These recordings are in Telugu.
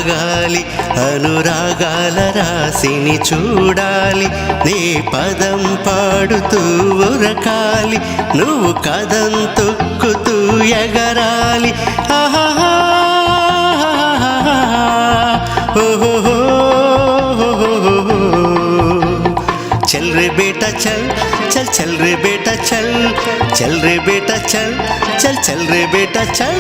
సాగాలి అనురాగాల రాశిని చూడాలి నీ పదం పాడుతూ ఉరకాలి నువ్వు కదం తొక్కుతూ ఎగరాలి ఆహా ఓహో चल रे बेटा चल चल चल रे बेटा चल चल रे बेटा चल चल चल रे बेटा चल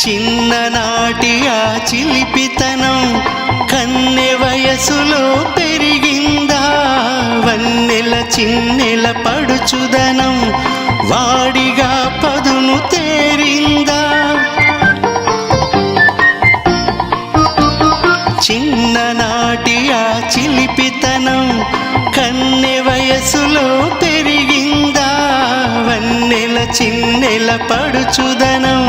చిన్ననాటి ఆ చిలిపితనం కన్నె వయసులో పెరిగిందా వన్నెల చిన్నెల పడుచుదనం వాడిగా పదును తేరిందా చిన్ననాటి ఆ చిలిపితనం కన్నె వయసులో పెరిగిందా వన్నెల చిన్నెల పడుచుదనం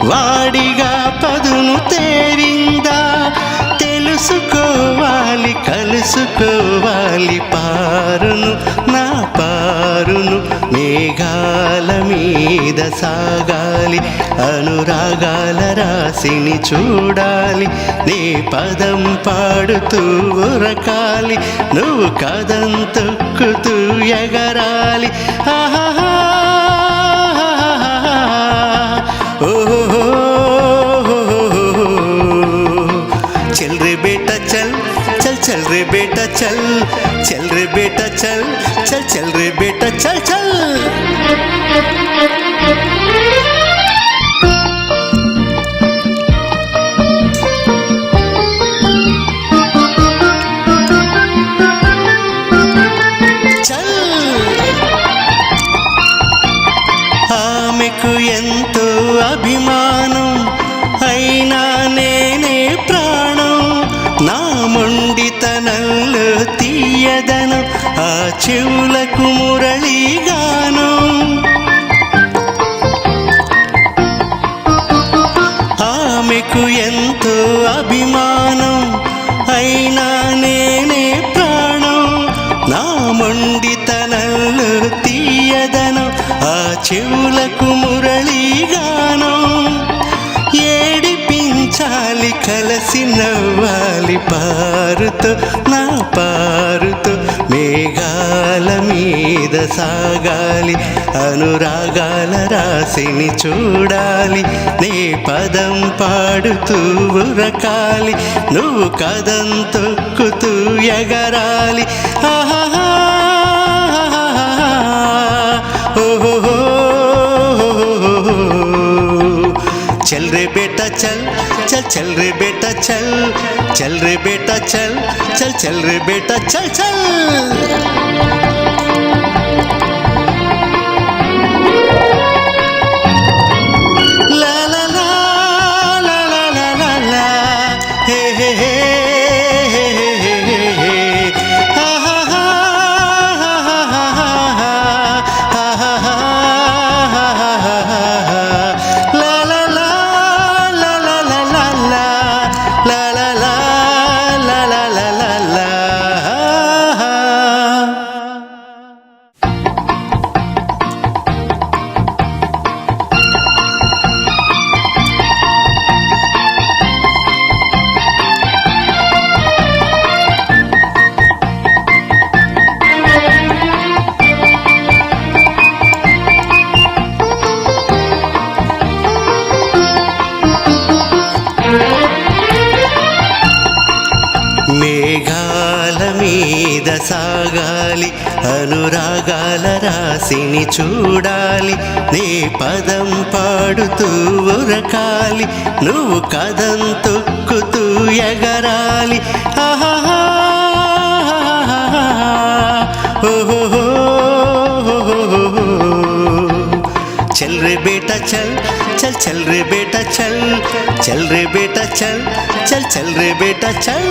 వాడిగా పదును తేరిందా తెలుసుకోవాలి కలుసుకోవాలి పారును నా పారును మేఘాల మీద సాగాలి అనురాగాల రాశిని చూడాలి నీ పదం పాడుతూ ఉరకాలి నువ్వు కదం తొక్కుతూ ఎగరాలి ఆహా ఓహో चल रे बेटा चल चल चल रे बेटा चल चल रे बेटा चल चल चल रे बेटा चल चल चल ఆమెకు ఎంతో అభిమానం అయినా నేనే ప్రాణం నా మొండితనంలో తీయదనం ఆ చెవులకు మురళీగానం ఆమెకు ఎంతో అభిమానం అయినా నేనే ప్రాణం నా మొండితనంలో తీయదనం ఆ చెవులకు మురళీగానం ఏడిపించాలి కలసి నవ్వాలి పారుతో నా పారుతో మేఘాల మీద సాగాలి అనురాగాల రాశిని చూడాలి నీ పదం పాడుతూ ఉరకాలి నువ్వు కదం తొక్కుతూ ఎగరాలి ఆహా ఓహో चल रे बेटा चल चल चल रे बेटा चल चल रे बेटा चल चल चल रे बेटा चल चल ला ला ला ला ला ला ला ला हे हे हे మేఘాల మీద సాగాలి అనురాగాల రాశిని చూడాలి నీ పదం పాడుతూ ఉరకాలి నువ్వు కదం తొక్కుతూ ఎగరాలి ఆహా ఓహో चल रे बेटा चल चल चल रे बेटा चल चल रे बेटा चल चल चल रे बेटा चल